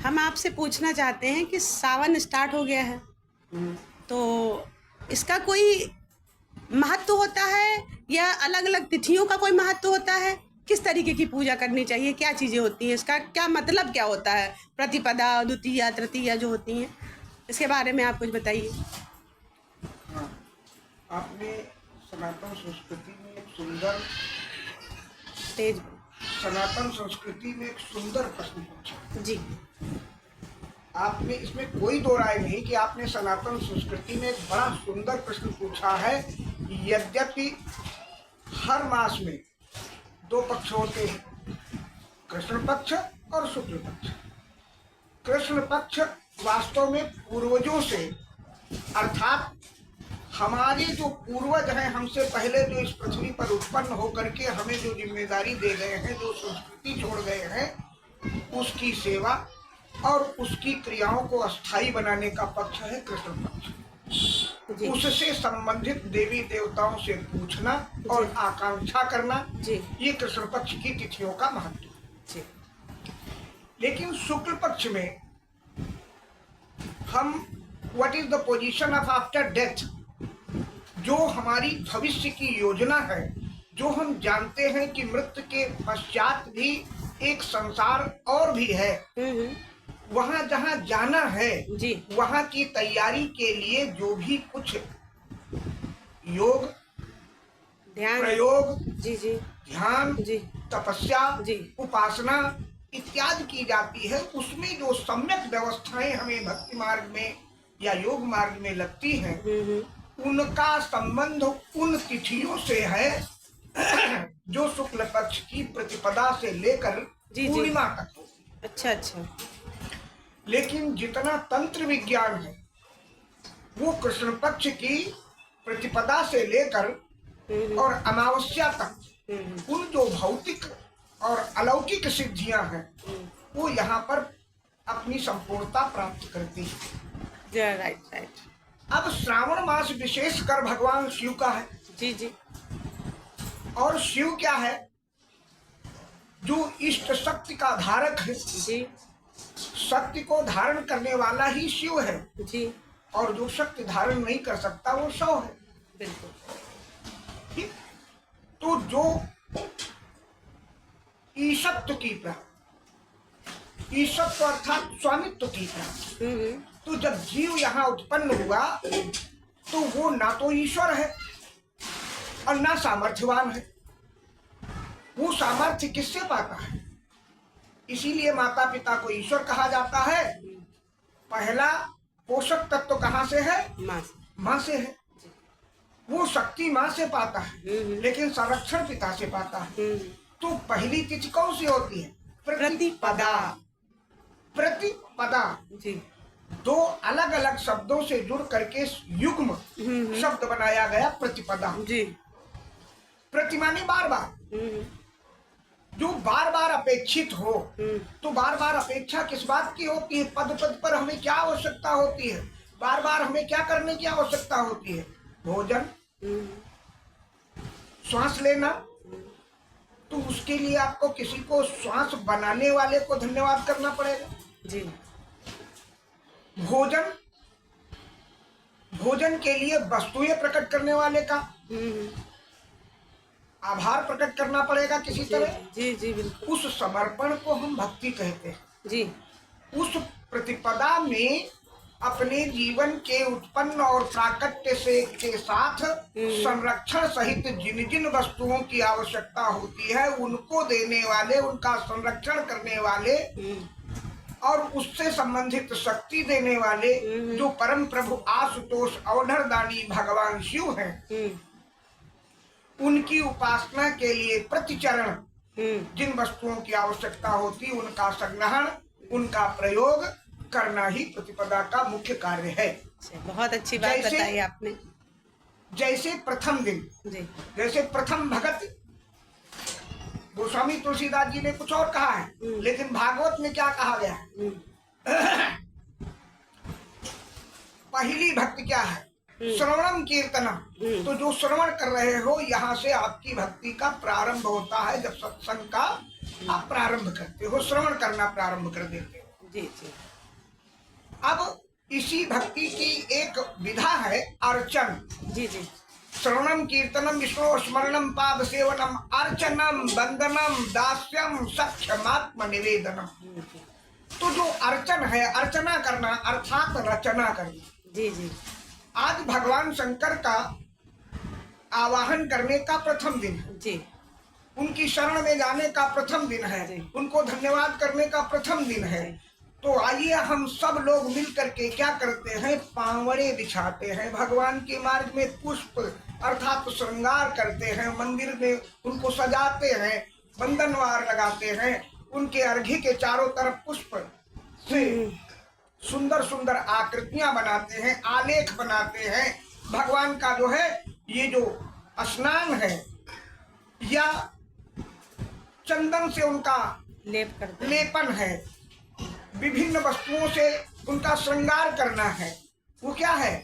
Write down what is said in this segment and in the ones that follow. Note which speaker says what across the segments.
Speaker 1: हम आपसे पूछना चाहते हैं कि सावन स्टार्ट हो गया है, तो इसका कोई महत्व होता है या अलग अलग तिथियों का कोई महत्व होता है? किस तरीके की पूजा करनी चाहिए, क्या चीजें होती हैं, इसका क्या मतलब क्या होता है? प्रतिपदा, द्वितीया, तृतीया जो होती हैं, इसके बारे में आप कुछ बताइए।
Speaker 2: हाँ, आपने सनातन संस्कृति में एक सुंदर
Speaker 1: तेज।
Speaker 2: सनातन संस्कृति में एक सुंदर प्रश्न पूछा।
Speaker 1: जी।
Speaker 2: आपने इसमें कोई दो राय नहीं कि आपने सनातन संस्कृति में एक बड़ा सुंदर प्रश्न पूछा है। यद्यपि हर मास में दो पक्ष होते हैं, कृष्ण पक्ष और शुक्ल पक्ष। कृष्ण पक्ष वास्तव में पूर्वजों से, अर्थात हमारे जो पूर्वज हैं, हमसे पहले जो इस पृथ्वी पर उत्पन्न होकर के हमें जो जिम्मेदारी दे गए हैं, जो संस्कृति छोड़ गए हैं, उसकी सेवा और उसकी क्रियाओं को अस्थायी बनाने का पक्ष है कृष्ण पक्ष। उससे संबंधित देवी देवताओं से पूछना और आकांक्षा करना, ये कृष्ण पक्ष की तिथियों का महत्व। लेकिन शुक्ल पक्ष में हम what is the position of after death, जो हमारी भविष्य की योजना है, जो हम जानते हैं कि मृत्यु के पश्चात भी एक संसार और भी है, वहां जहां जाना है जी, वहां की तैयारी के लिए जो भी कुछ योग, ध्यान, प्रयोग, जी जी, ध्यान, जी, तपस्या, जी, उपासना इत्यादि की जाती है, उसमें जो सम्यक व्यवस्थाएं हमें भक्ति मार्ग में या योग मार्ग में लगती हैं, उनका संबंध उन तिथियों से है जो शुक्ल पक्ष की प्रतिपदा से लेकर पूर्णिमा तक हो।
Speaker 1: अच्छा अच्छा।
Speaker 2: लेकिन जितना तंत्र विज्ञान है वो कृष्ण पक्ष की प्रतिपदा से लेकर और अमावस्या तक उन जो भौतिक और अलौकिक सिद्धियां हैं वो यहाँ पर अपनी संपूर्णता प्राप्त करती है।
Speaker 1: Right right.
Speaker 2: अब श्रावण मास विशेषकर भगवान शिव का है।
Speaker 1: जी जी।
Speaker 2: और शिव क्या है? जो इष्ट शक्ति का धारक है
Speaker 1: जी।
Speaker 2: शक्ति को धारण करने वाला ही शिव है
Speaker 1: जी।
Speaker 2: और जो शक्ति धारण नहीं कर सकता वो शव है।
Speaker 1: बिल्कुल।
Speaker 2: ठीक। तो जो ईशत्व की प्राप्ति, ईशत्व अर्थात स्वामित्व की प्राप्ति, तो जब जीव यहाँ उत्पन्न हुआ तो वो ना तो ईश्वर है और ना सामर्थ्यवान है। वो सामर्थ्य किससे पाता है? इसीलिए माता पिता को ईश्वर कहा जाता है। पहला पोषक तत्व कहाँ से है? माँ से है। वो शक्ति माँ से पाता है लेकिन संरक्षण पिता से पाता है। तो पहली तिथि कौन सी होती है? प्रतिपदा। प्रतिपदा जी, दो अलग अलग शब्दों से जुड़ करके युग्म शब्द बनाया गया प्रतिपदा जी। प्रति माने बार बार, जो बार बार अपेक्षित हो। तो बार बार अपेक्षा किस बात की होती है? पद पद पर हमें क्या आवश्यकता होती है? बार बार हमें क्या करने की आवश्यकता होती है? भोजन, श्वास लेना। तो उसके लिए आपको किसी को श्वास बनाने वाले को धन्यवाद करना पड़ेगा जी। भोजन, भोजन के लिए वस्तुएं प्रकट करने वाले का आभार प्रकट करना पड़ेगा किसी तरह। जी जी बिल्कुल। उस समर्पण को हम भक्ति कहते हैं जी। उस प्रतिपदा में अपने जीवन के उत्पन्न और प्राकट्य से के साथ संरक्षण सहित जिन जिन वस्तुओं की आवश्यकता होती है उनको देने वाले, उनका संरक्षण करने वाले और उससे संबंधित शक्ति देने वाले जो परम प्रभु आशुतोष अवधरदानी भगवान शिव हैं, उनकी उपासना के लिए प्रतिचरण जिन वस्तुओं की आवश्यकता होती उनका संग्रहण, उनका प्रयोग करना ही प्रतिपदा का मुख्य कार्य है।
Speaker 1: बहुत अच्छी बात बताई आपने।
Speaker 2: जैसे प्रथम दिन जी, जैसे प्रथम भगत गोस्वामी तुलसीदास जी ने कुछ और कहा है, लेकिन भागवत में क्या कहा गया है? पहली भक्ति क्या है? श्रवणम कीर्तनम। तो जो श्रवण कर रहे हो यहाँ से आपकी भक्ति का प्रारंभ होता है। जब सत्संग का आप प्रारंभ करते हो, श्रवण करना प्रारंभ कर देते हो
Speaker 1: जी जी
Speaker 2: अब इसी भक्ति की एक विधा है अर्चन।
Speaker 1: जी जी
Speaker 2: श्रवणम कीर्तनम विष्णु स्मरणम पाद सेवनम अर्चनम वंदनम दास्यम सख्यमात्म निवेदनम। तो जो अर्चन है, अर्चना करना अर्थात रचना करना।
Speaker 1: जी जी
Speaker 2: आज भगवान शंकर का आवाहन करने का प्रथम दिन है,
Speaker 1: जी
Speaker 2: उनकी शरण में जाने का प्रथम दिन है,
Speaker 1: जी।
Speaker 2: उनको धन्यवाद करने का प्रथम दिन है।
Speaker 1: जी।
Speaker 2: तो आइए हम सब लोग मिल करके क्या करते हैं, पांवड़े बिछाते हैं, भगवान के मार्ग में पुष्प अर्थात श्रृंगार करते हैं, मंदिर में उनको सजाते हैं, बंधनवार लगाते हैं, उनके अर्घ्य के चारों तरफ पुष्प से सुंदर सुंदर आकृतियां बनाते हैं, आलेख बनाते हैं। भगवान का जो है ये जो स्नान है या चंदन से उनका
Speaker 1: लेप करते हैं।
Speaker 2: लेपन है, विभिन्न वस्तुओं से उनका श्रृंगार करना है, वो क्या है,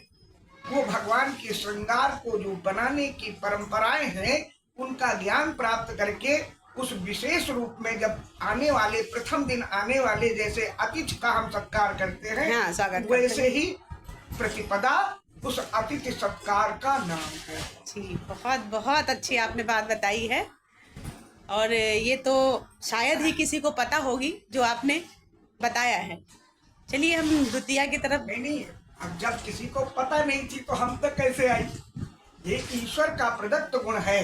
Speaker 2: वो भगवान के श्रृंगार को जो बनाने की परंपराएं हैं उनका ज्ञान प्राप्त करके उस विशेष रूप में जब आने वाले प्रथम दिन आने वाले जैसे अतिथि का हम सत्कार करते हैं,
Speaker 1: हाँ, स्वागत करते
Speaker 2: वैसे ही प्रतिपदा उस अतिथि सत्कार का नाम है।
Speaker 1: जी बहुत बहुत अच्छी आपने बात बताई है, और ये तो शायद ही किसी को पता होगी जो आपने बताया है। चलिए हम द्वितीया की तरफ।
Speaker 2: नहीं, अब जब किसी को पता नहीं थी तो हम तक कैसे आई, ये ईश्वर का प्रदत्त गुण है।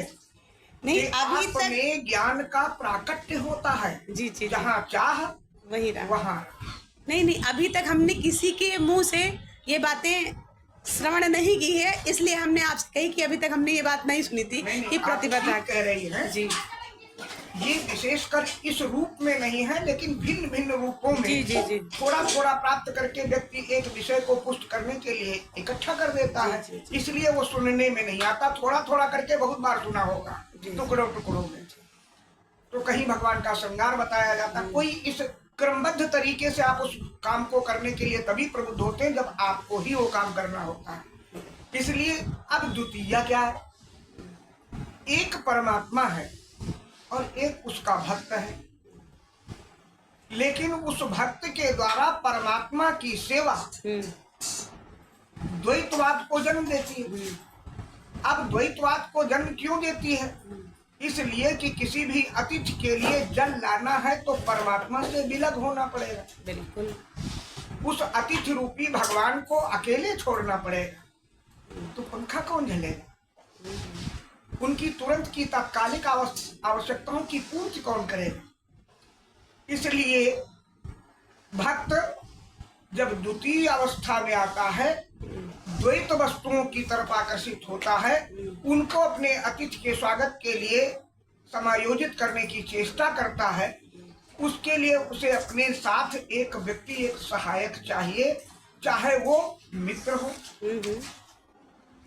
Speaker 1: नहीं
Speaker 2: कि
Speaker 1: अभी
Speaker 2: आप
Speaker 1: तक
Speaker 2: में ज्ञान का प्राकट्य होता है,
Speaker 1: जी जी
Speaker 2: जहाँ चाह
Speaker 1: वही रहा।
Speaker 2: वहाँ।
Speaker 1: नहीं अभी तक हमने किसी के मुंह से ये बातें श्रवण नहीं की है, इसलिए हमने आपसे कही कि अभी तक हमने ये बात नहीं सुनी थी कि प्रतिपदा
Speaker 2: कह रही है
Speaker 1: जी
Speaker 2: ये विशेषकर इस रूप में नहीं है, लेकिन भिन्न भिन्न रूपों में
Speaker 1: जी जी जी
Speaker 2: थोड़ा थोड़ा प्राप्त करके व्यक्ति एक विषय को पुष्ट करने के लिए इकट्ठा कर देता है,
Speaker 1: जी, जी।
Speaker 2: इसलिए वो सुनने में नहीं आता। थोड़ा थोड़ा करके बहुत बार सुना होगा, टुकड़ों टुकड़ों में। तो कहीं भगवान का श्रृंगार बताया जाता, कोई इस क्रमबद्ध तरीके से आप उस काम को करने के लिए तभी प्रबुद्ध होते हैं जब आपको ही वो काम करना होता है। इसलिए अब द्वितीया क्या है, एक परमात्मा है और एक उसका भक्त है, लेकिन उस भक्त के द्वारा परमात्मा की सेवा द्वैतवाद को जन्म देती है। अब द्वैतवाद को जन्म क्यों देती है, इसलिए कि किसी भी अतिथि के लिए जल लाना है तो परमात्मा से विलग होना पड़ेगा,
Speaker 1: बिल्कुल।
Speaker 2: उस अतिथि रूपी भगवान को अकेले छोड़ना पड़ेगा, तो पंखा कौन झलेगा, उनकी तुरंत की तात्कालिक आवश्यकताओं की पूर्ति कौन करेगा। इसलिए भक्त जब द्वितीय अवस्था में आता है, द्वैत वस्तुओं की तरफ आकर्षित होता है, उनको अपने अतिथि के स्वागत के लिए समायोजित करने की चेष्टा करता है। उसके लिए उसे अपने साथ एक व्यक्ति, एक सहायक चाहिए, चाहे वो मित्र हो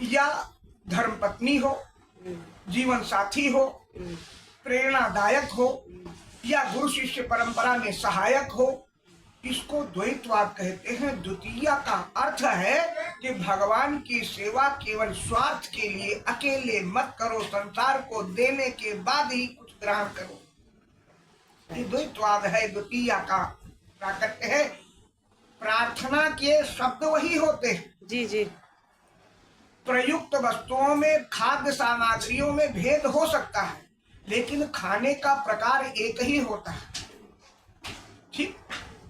Speaker 2: या धर्मपत्नी हो, जीवन साथी हो, प्रेरणादायक हो या गुरु शिष्य परंपरा में सहायक हो। इसको द्वैतवाद कहते हैं। द्वितीया का अर्थ है कि भगवान की सेवा केवल स्वार्थ के लिए अकेले मत करो, संसार को देने के बाद ही कुछ ग्रहण करो। ये द्वैतवाद है, द्वितीया का प्राकट्य है। प्रार्थना के शब्द वही होते हैं,
Speaker 1: जी जी
Speaker 2: प्रयुक्त वस्तुओं में, खाद्य सामग्रियों में भेद हो सकता है, लेकिन खाने का प्रकार एक ही होता है। ठीक,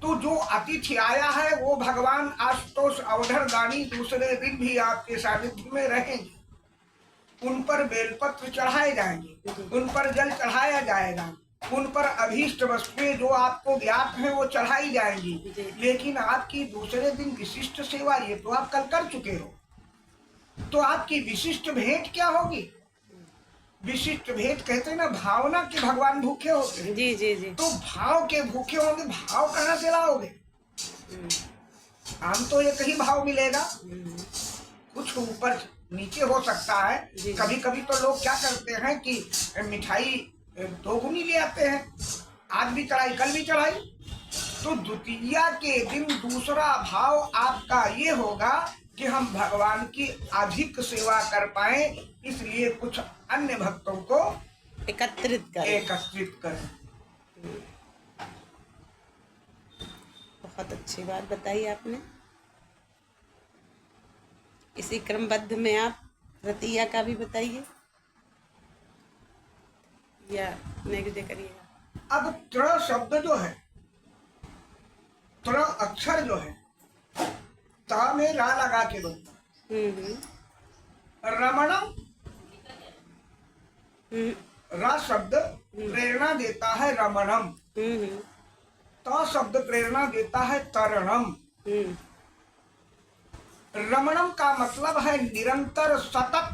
Speaker 2: तो जो अतिथि आया है वो भगवान आशुतोष अवधर दानी दूसरे दिन भी आपके सानिध्य में रहेंगे, उन पर बेलपत्र चढ़ाए जाएंगे, उन पर जल चढ़ाया जाएगा, उन पर अभीष्ट वस्तुएं जो आपको ज्ञात हैं वो चढ़ाई जाएंगी। लेकिन आपकी दूसरे दिन विशिष्ट सेवा, ये तो आप कल कर चुके हो, तो आपकी विशिष्ट भेंट क्या होगी। विशिष्ट भेंट कहते हैं ना, भावना के भगवान भूखे होते हैं।
Speaker 1: जी जी जी
Speaker 2: तो भाव के भूखे होंगे, भाव कहाँ से लाओगे। आम तो एक ही भाव मिलेगा, कुछ ऊपर नीचे हो सकता है। कभी कभी तो लोग क्या करते हैं कि मिठाई दोगुनी ले आते हैं, आज भी चढ़ाई कल भी चढ़ाई। तो द्वितीया के दिन दूसरा भाव आपका ये होगा कि हम भगवान की अधिक सेवा कर पाए, इसलिए कुछ अन्य भक्तों को एकत्रित करें।
Speaker 1: बहुत अच्छी बात बताई आपने। इसी क्रमबद्ध में आप तृतीया का भी बताइए या नेक्स्ट डे करिएगा।
Speaker 2: अब त्र शब्द जो है, त्र अक्षर जो है, ता में रा लगा के बनता है। रमणम, रा शब्द प्रेरणा देता है रमणम, ता शब्द प्रेरणा देता है तरणम। रमणम का मतलब है निरंतर सतत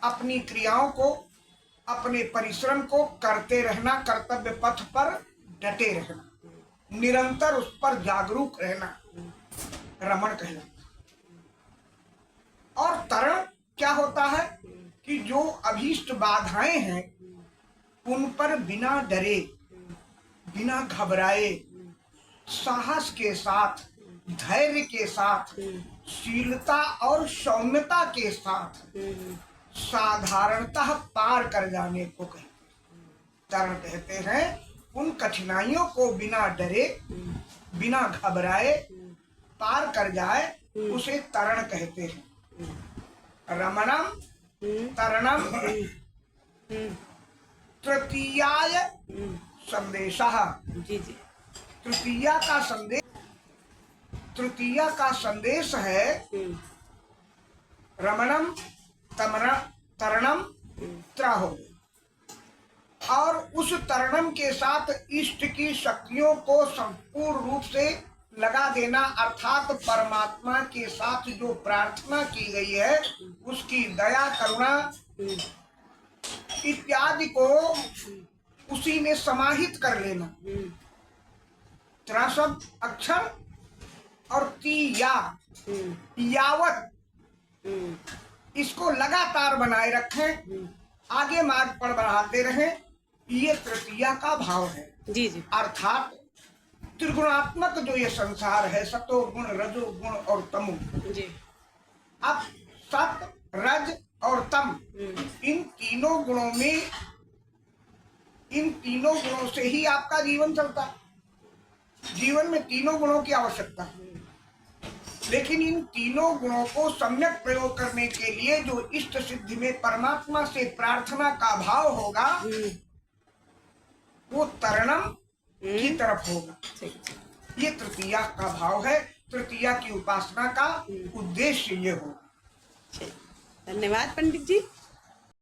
Speaker 2: अपनी क्रियाओं को, अपने परिश्रम को करते रहना, कर्तव्य पथ पर डटे रहना, निरंतर उस पर जागरूक रहना, रमण कहलाता। और तरण क्या होता है कि जो अभीष्ट बाधाएं हैं उन पर बिना डरे, बिना घबराए, साहस के साथ, धैर्य के साथ, शीलता और सौम्यता के साथ साधारणतः पार कर जाने को कहते हैं। तरण कहते हैं उन कठिनाइयों को बिना डरे, बिना घबराए पार कर जाए, उसे तरण कहते हैं। रमणम, तरणम, तृतीयाय संदेशः।
Speaker 1: जी जी।
Speaker 2: तृतीया का संदेश, तृतीया का संदेश है रमणम, तरणम, त्राहो। और उस तरणम के साथ इष्ट की शक्तियों को संपूर्ण रूप से लगा देना, अर्थात परमात्मा के साथ जो प्रार्थना की गई है उसकी दया, करुणा इत्यादि को उसी में समाहित कर लेना। त्रा शब्द अक्षर और तीया, यावत, इसको लगातार बनाए रखें, आगे मार्ग पर बढ़ाते रहें, ये तृतीया का भाव है।
Speaker 1: जी जी।
Speaker 2: अर्थात त्रिगुणात्मक जो ये संसार है, सतो गुण, रजो गुण और तमो
Speaker 1: जी।
Speaker 2: अब सत, रज और तम, इन तीनों गुणों में, इन तीनों गुणों से ही आपका जीवन चलता है। जीवन में तीनों गुणों की आवश्यकता है, लेकिन इन तीनों गुणों को सम्यक प्रयोग करने के लिए जो इष्ट सिद्धि में परमात्मा से प्रार्थना का भाव होगा वो तरणम की तरफ होगा। ये तृतीया का भाव है। तृतीया की उपासना का उद्देश्य ये होगा।
Speaker 1: धन्यवाद पंडित जी।